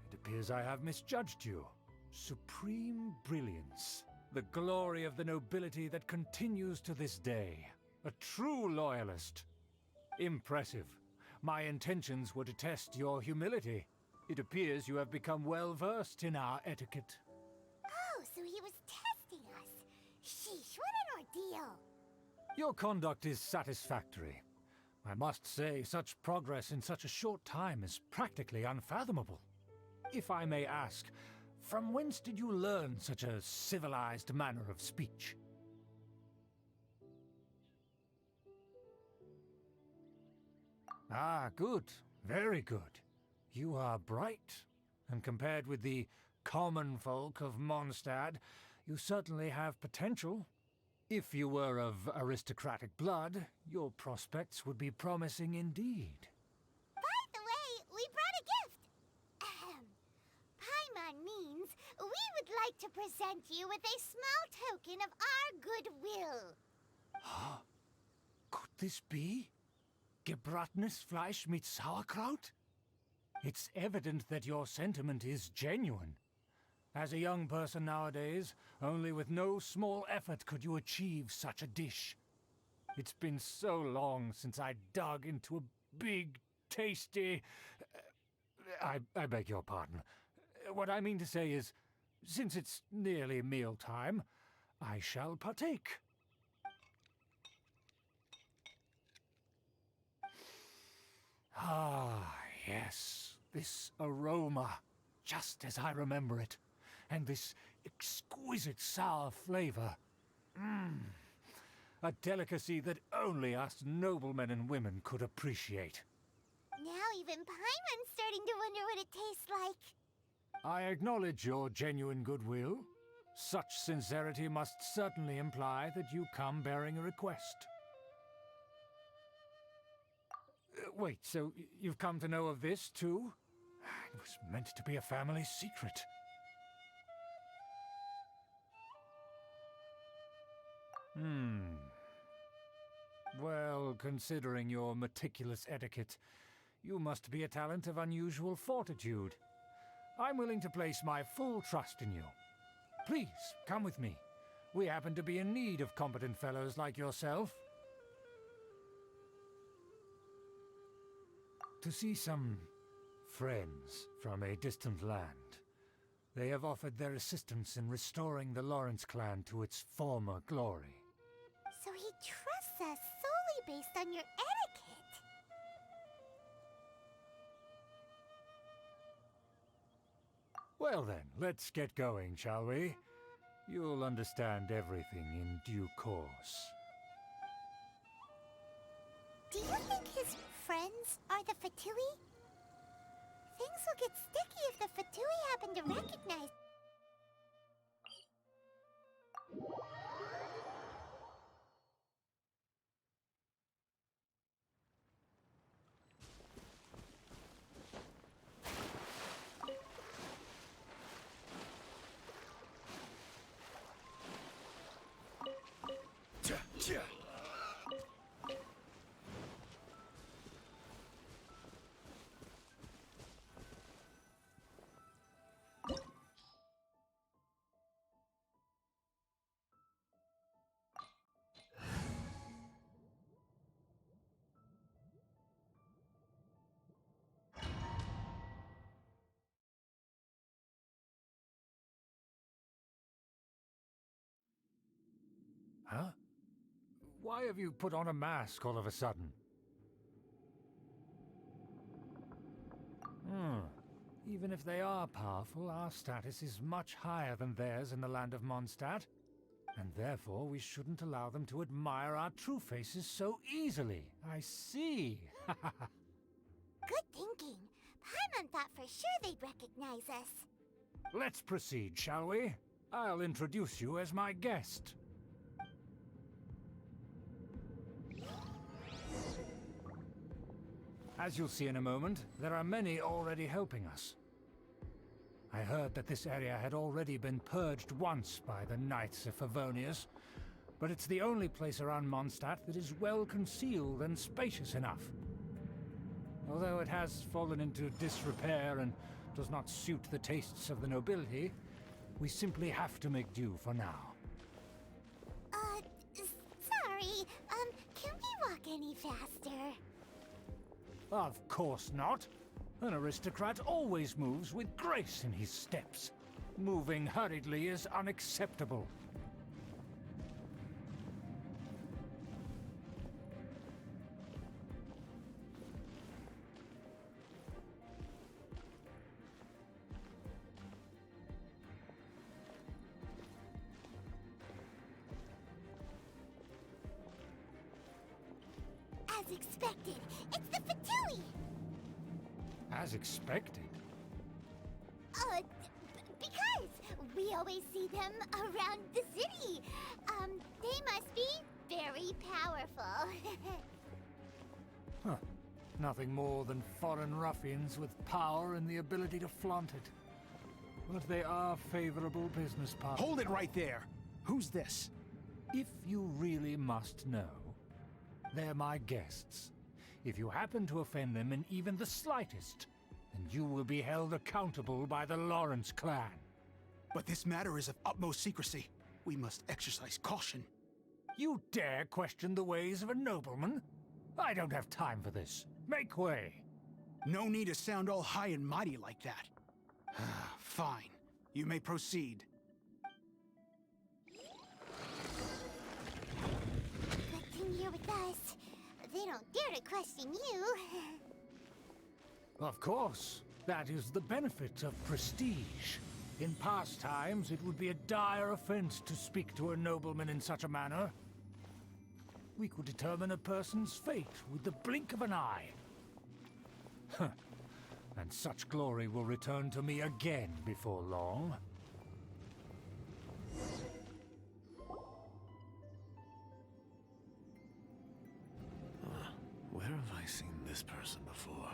It appears I have misjudged you. Supreme brilliance. The glory of the nobility that continues to this day. A true loyalist. Impressive. My intentions were to test your humility. It appears you have become well-versed in our etiquette. Oh, so he was testing us. Sheesh, what an ordeal. Your conduct is satisfactory. I must say, such progress in such a short time is practically unfathomable. If I may ask, from whence did you learn such a civilized manner of speech? Ah, good. Very good. You are bright, and compared with the common folk of Mondstadt, you certainly have potential. If you were of aristocratic blood, your prospects would be promising indeed. By the way, we brought a gift. Paimon means we would like to present you with a small token of our goodwill. Huh? Could this be? Gebratenes Fleisch mit Sauerkraut? It's evident that your sentiment is genuine. As a young person nowadays, only with no small effort could you achieve such a dish. It's been so long since I dug into a big, tasty... I beg your pardon. What I mean to say is, since it's nearly mealtime, I shall partake. Ah, yes, this aroma, just as I remember it, and this exquisite sour flavor. A delicacy that only us noblemen and women could appreciate. Now even Paimon's starting to wonder what it tastes like. I acknowledge your genuine goodwill. Such sincerity must certainly imply that you come bearing a request. Wait, so you've come to know of this, too? It was meant to be a family secret. Well, considering your meticulous etiquette, you must be a talent of unusual fortitude. I'm willing to place my full trust in you. Please, come with me. We happen to be in need of competent fellows like yourself. To see some friends from a distant land. They have offered their assistance in restoring the Lawrence clan to its former glory. So he trusts us solely based on your etiquette. Well then, let's get going, shall we? You'll understand everything in due course. Do you think his friends are the Fatui? Things will get sticky if the Fatui happen to recognize... Huh? Why have you put on a mask all of a sudden? Even if they are powerful, our status is much higher than theirs in the land of Mondstadt. And therefore we shouldn't allow them to admire our true faces so easily. I see. Good thinking. Paimon thought for sure they'd recognize us. Let's proceed, shall we? I'll introduce you as my guest. As you'll see in a moment, there are many already helping us. I heard that this area had already been purged once by the Knights of Favonius, but it's the only place around Mondstadt that is well concealed and spacious enough. Although it has fallen into disrepair and does not suit the tastes of the nobility, we simply have to make do for now. Sorry, can we walk any faster? Of course not. An aristocrat always moves with grace in his steps. Moving hurriedly is unacceptable. As expected, it's the Fatui! As expected. Because We always see them around the city. They must be very powerful. Huh. Nothing more than foreign ruffians with power and the ability to flaunt it. But they are favorable business partners. Hold it right there! Who's this? If you really must know, they're my guests. If you happen to offend them in even the slightest, then you will be held accountable by the Lawrence clan. But this matter is of utmost secrecy. We must exercise caution. You dare question the ways of a nobleman? I don't have time for this. Make way. No need to sound all high and mighty like that. Fine. You may proceed. Good thing you're with us. They don't dare to question you. Of course. That is the benefit of prestige. In past times, it would be a dire offense to speak to a nobleman in such a manner. We could determine a person's fate with the blink of an eye. Huh. And such glory will return to me again before long. Where have I seen this person before?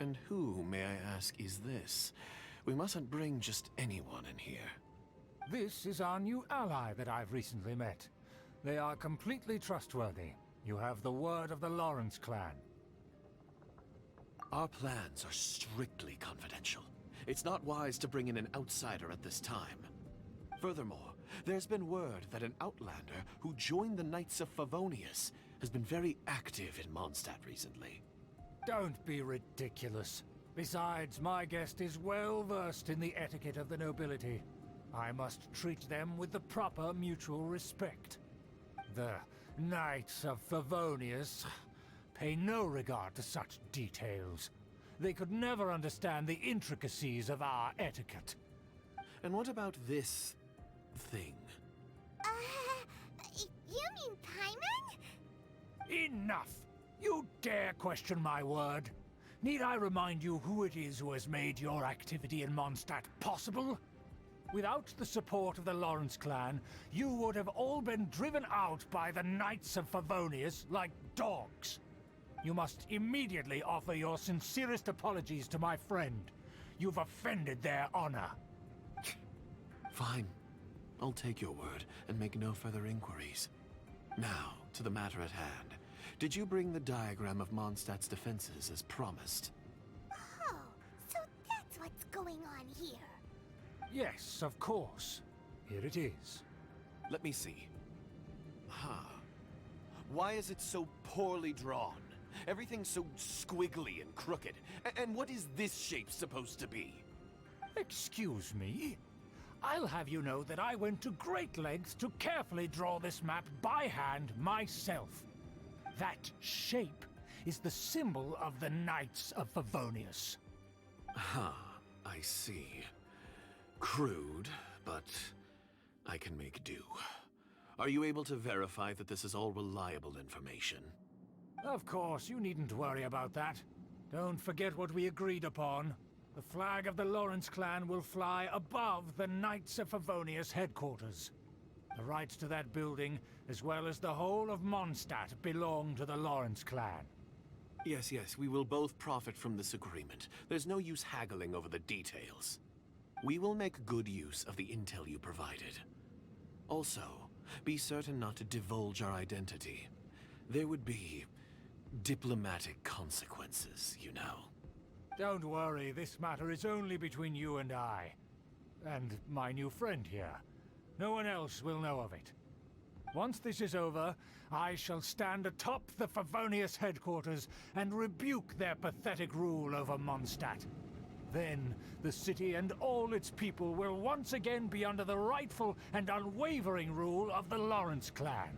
And who, may I ask, is this? We mustn't bring just anyone in here. This is our new ally that I've recently met. They are completely trustworthy. You have the word of the Lawrence clan. Our plans are strictly confidential. It's not wise to bring in an outsider at this time. Furthermore, there's been word that an outlander who joined the Knights of Favonius has been very active in Mondstadt recently. Don't be ridiculous. Besides, my guest is well versed in the etiquette of the nobility. I must treat them with the proper mutual respect. The Knights of Favonius pay no regard to such details. They could never understand the intricacies of our etiquette. And what about this thing? You mean Paimon? Enough! You dare question my word? Need I remind you who it is who has made your activity in Mondstadt possible? Without the support of the Lawrence clan, you would have all been driven out by the Knights of Favonius like dogs. You must immediately offer your sincerest apologies to my friend. You've offended their honor. Fine. I'll take your word and make no further inquiries. Now, to the matter at hand. Did you bring the diagram of Mondstadt's defenses as promised? Oh, so that's what's going on here. Yes, of course. Here it is. Let me see. Why is it so poorly drawn? Everything's so squiggly and crooked. And what is this shape supposed to be? Excuse me? I'll have you know that I went to great lengths to carefully draw this map by hand myself. That shape is the symbol of the Knights of Favonius. I see. Crude, but I can make do. Are you able to verify that this is all reliable information? Of course, you needn't worry about that. Don't forget what we agreed upon. The flag of the Lawrence clan will fly above the Knights of Favonius headquarters. The rights to that building, as well as the whole of Mondstadt, belong to the Lawrence clan. Yes, we will both profit from this agreement. There's no use haggling over the details. We will make good use of the intel you provided. Also, be certain not to divulge our identity. There would be diplomatic consequences, you know. Don't worry, this matter is only between you and I. And my new friend here. No one else will know of it. Once this is over, I shall stand atop the Favonius headquarters and rebuke their pathetic rule over Mondstadt. Then, the city and all its people will once again be under the rightful and unwavering rule of the Lawrence clan.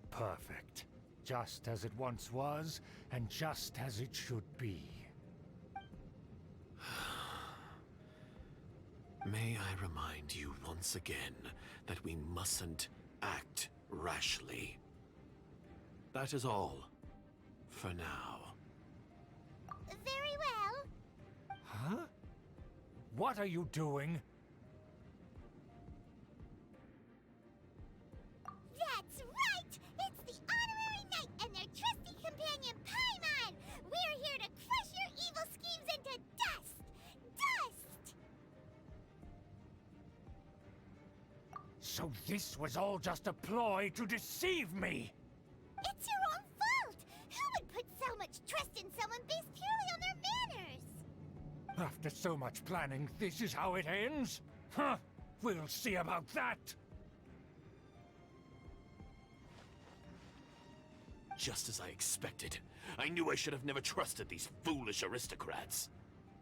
Perfect. Just as it once was, and just as it should be. May I remind you once again that we mustn't act rashly. That is all. For now. Very well. Huh? What are you doing? That's right! It's the Honorary Knight and their trusty companion, Paimon! We're here to crush your evil schemes into dust! Dust! So this was all just a ploy to deceive me! It's your own fault! Who would put so much trust in someone based purely on their manners? After so much planning, this is how it ends? Huh! We'll see about that! Just as I expected. I knew I should have never trusted these foolish aristocrats.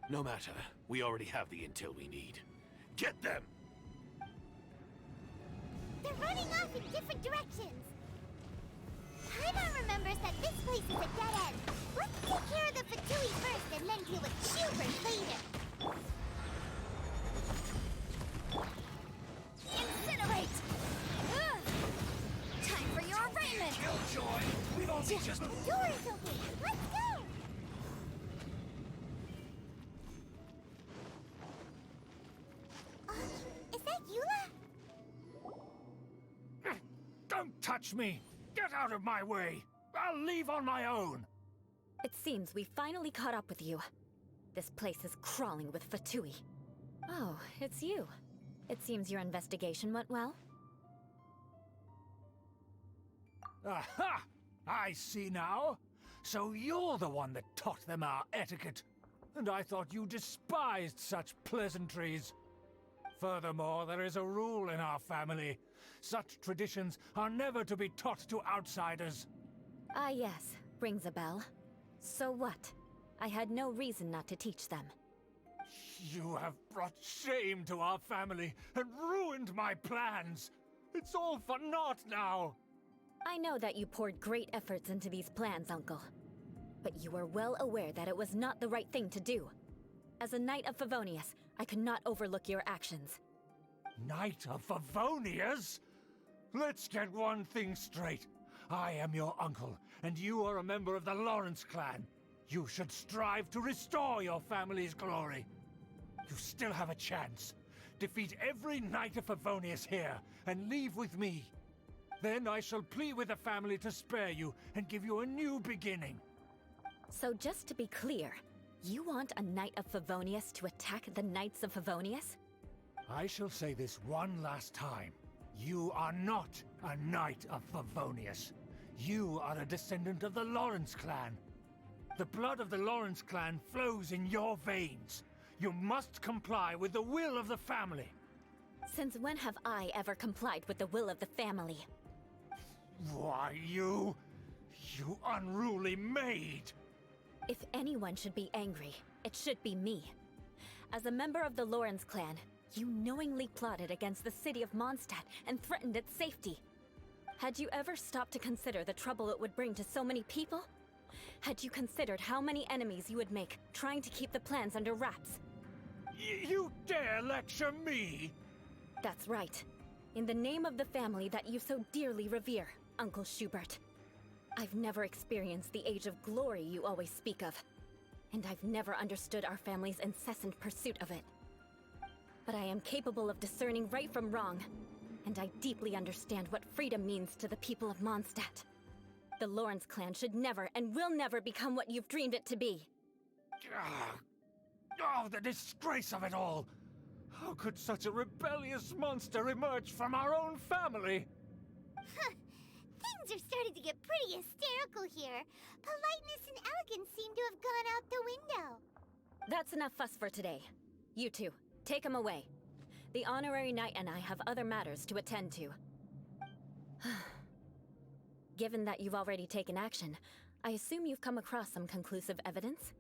No matter, we already have the intel we need. Get them! They're running off in different directions. Paimon remembers that this place is a dead end. Let's take care of the Fatui first and then deal with Schubert later. Incinerate! Ugh. Time for your arraignment! Killjoy! We've only just... The door is open. Let's go! Is that Eula? Don't touch me! Get out of my way! I'll leave on my own! It seems we finally caught up with you. This place is crawling with Fatui. Oh, it's you. It seems your investigation went well. Aha! I see now. So you're the one that taught them our etiquette. And I thought you despised such pleasantries. Furthermore, there is a rule in our family. Such traditions are never to be taught to outsiders. Ah yes, rings a bell. So what? I had no reason not to teach them. You have brought shame to our family and ruined my plans. It's all for naught now. I know that you poured great efforts into these plans, Uncle. But you were well aware that it was not the right thing to do. As a Knight of Favonius, I could not overlook your actions. Knight of Favonius? Let's get one thing straight. I am your uncle, and you are a member of the Lawrence clan. You should strive to restore your family's glory. You still have a chance. Defeat every Knight of Favonius here, and leave with me. Then I shall plead with the family to spare you and give you a new beginning. So just to be clear, you want a Knight of Favonius to attack the Knights of Favonius? I shall say this one last time. You are not a Knight of Favonius. You are a descendant of the Lawrence clan. The blood of the Lawrence clan flows in your veins. You must comply with the will of the family. Since when have I ever complied with the will of the family? Why, you unruly maid! If anyone should be angry, it should be me. As a member of the Lawrence clan, you knowingly plotted against the city of Mondstadt and threatened its safety. Had you ever stopped to consider the trouble it would bring to so many people? Had you considered how many enemies you would make trying to keep the plans under wraps? You dare lecture me? That's right. In the name of the family that you so dearly revere, Uncle Schubert. I've never experienced the age of glory you always speak of, and I've never understood our family's incessant pursuit of it. But I am capable of discerning right from wrong, and I deeply understand what freedom means to the people of Mondstadt. The Lawrence clan should never and will never become what you've dreamed it to be. Oh, the disgrace of it all! How could such a rebellious monster emerge from our own family? Things are starting to get pretty hysterical here. Politeness and elegance seem to have gone out the window. That's enough fuss for today. You two, take him away. The Honorary Knight and I have other matters to attend to. Given that you've already taken action, I assume you've come across some conclusive evidence?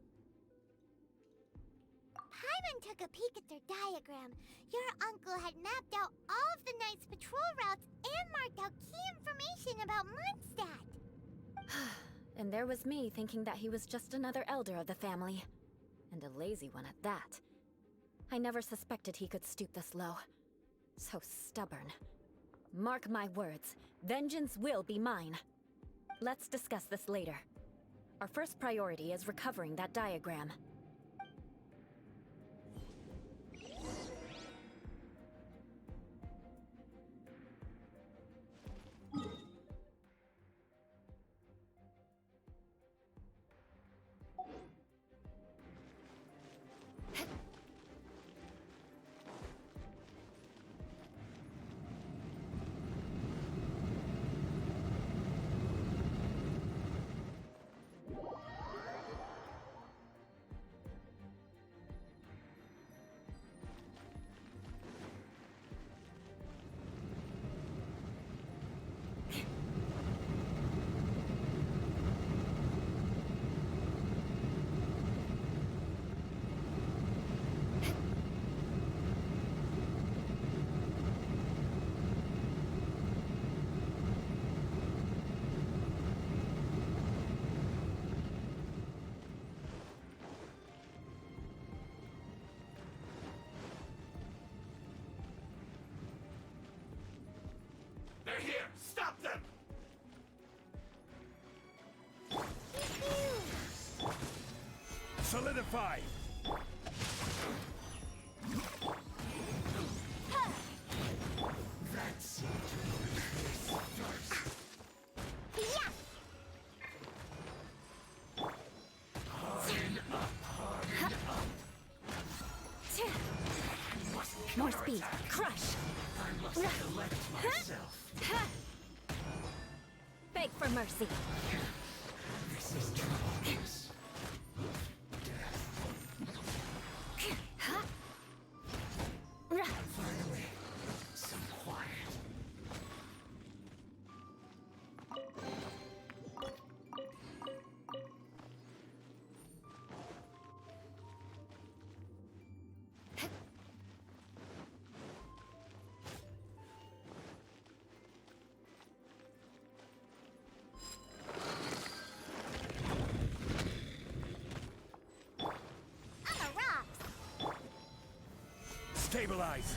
Paimon took a peek at their diagram. Your uncle had mapped out all of the Knight's patrol routes and marked out key information about Mondstadt. And there was me thinking that he was just another elder of the family. And a lazy one at that. I never suspected he could stoop this low. So stubborn. Mark my words, vengeance will be mine. Let's discuss this later. Our first priority is recovering that diagram. They're here! Stop them! Solidify! That's yeah. More speed. Crush. Beg for mercy. This is Delos. Finally, some quiet. On the rocks. Stabilize!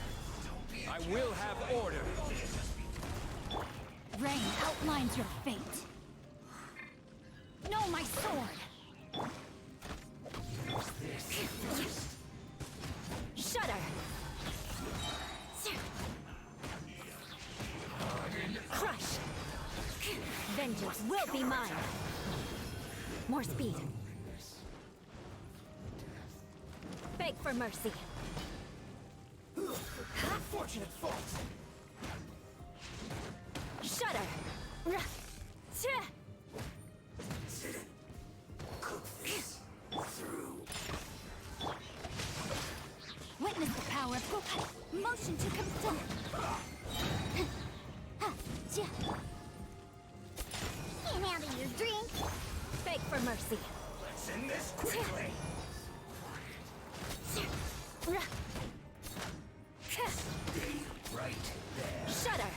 I will have order. Rain outlines your fate. No, my sword! Shudder. Crush. Vengeance will be mine. More speed. Beg for mercy. Unfortunate fault! Shudder. Cook this through. Witness the power of Gokai. Motion to consider. Can't handle your drink. Beg for mercy. Let's end this quickly! Right there. Shudder.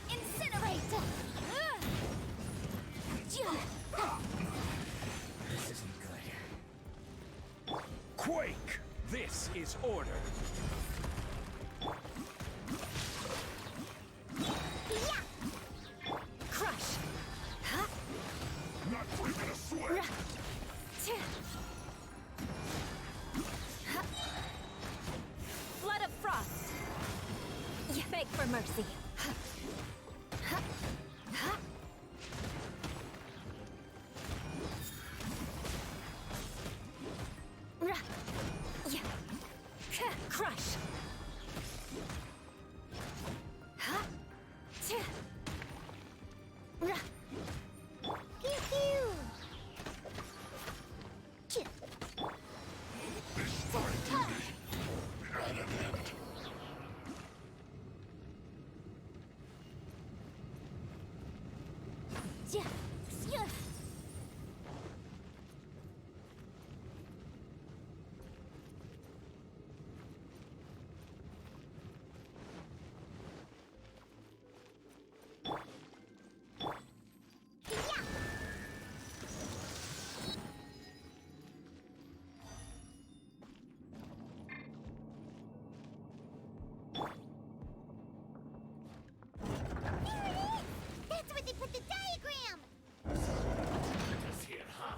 Incinerate! This isn't good. Quake! This is order. Crush. Not breaking a sweat! Flood of frost. Beg for mercy. Crush. Pew pew. Chip. That's where they put the diagram. Us here, huh?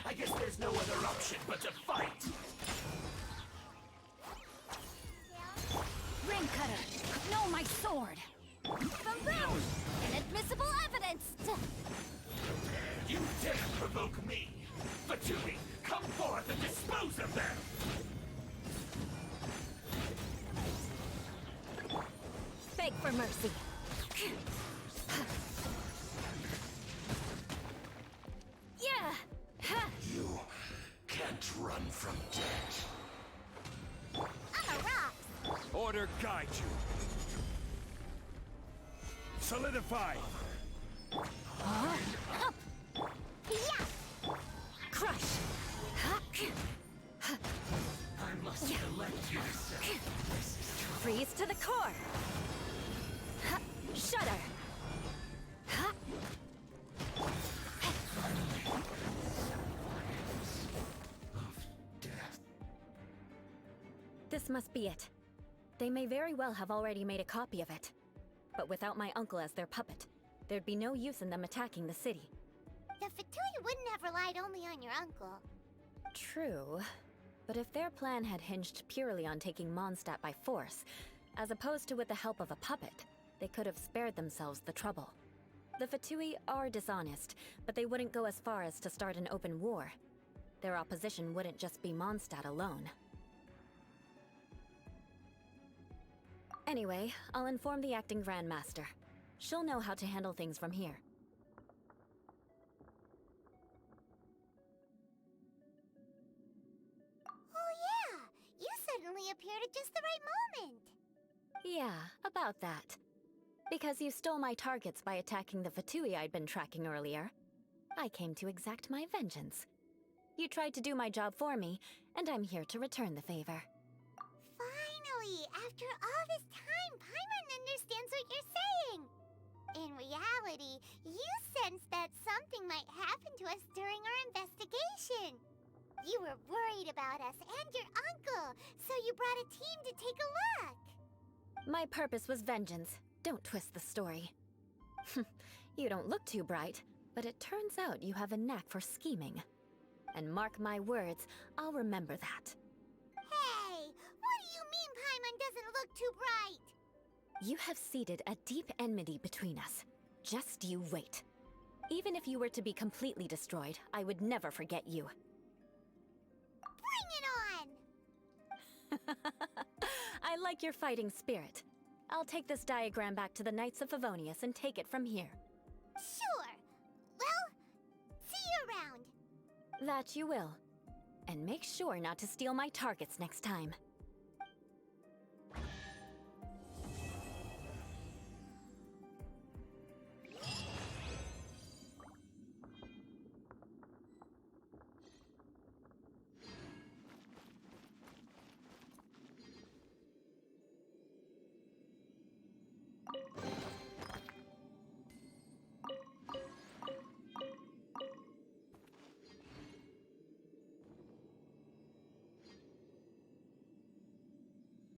I guess there's no other option but to fight! Ring cutter! No, my sword! Bamboo! Inadmissible evidence! You dare provoke me! Fatui, come forth and dispose of them! Beg for mercy. You can't run from death. On the rocks. Order guide you. Solidify! Yeah. Crush. I must collect myself. Freeze to the core. Shudder. Of death. This must be it. They may very well have already made a copy of it. But without my uncle as their puppet, there'd be no use in them attacking the city. The Fatui wouldn't have relied only on your uncle. True. But if their plan had hinged purely on taking Mondstadt by force, as opposed to with the help of a puppet, they could have spared themselves the trouble. The Fatui are dishonest, but they wouldn't go as far as to start an open war. Their opposition wouldn't just be Mondstadt alone. Anyway, I'll inform the acting Grandmaster. She'll know how to handle things from here. Oh yeah, you suddenly appeared at just the right moment. Yeah, about that. Because you stole my targets by attacking the Fatui I'd been tracking earlier, I came to exact my vengeance. You tried to do my job for me, and I'm here to return the favor. Finally, after all this time, Paimon understands what you're saying. In reality, you sensed that something might happen to us during our investigation. You were worried about us and your uncle, so you brought a team to take a look. My purpose was vengeance. Don't twist the story. You don't look too bright, but it turns out you have a knack for scheming. And mark my words, I'll remember that. Hey, what do you mean Paimon doesn't look too bright? You have seeded a deep enmity between us. Just you wait. Even if you were to be completely destroyed, I would never forget you. Bring it on! I like your fighting spirit. I'll take this diagram back to the Knights of Favonius and take it from here. Sure. Well, see you around. That you will. And make sure not to steal my targets next time.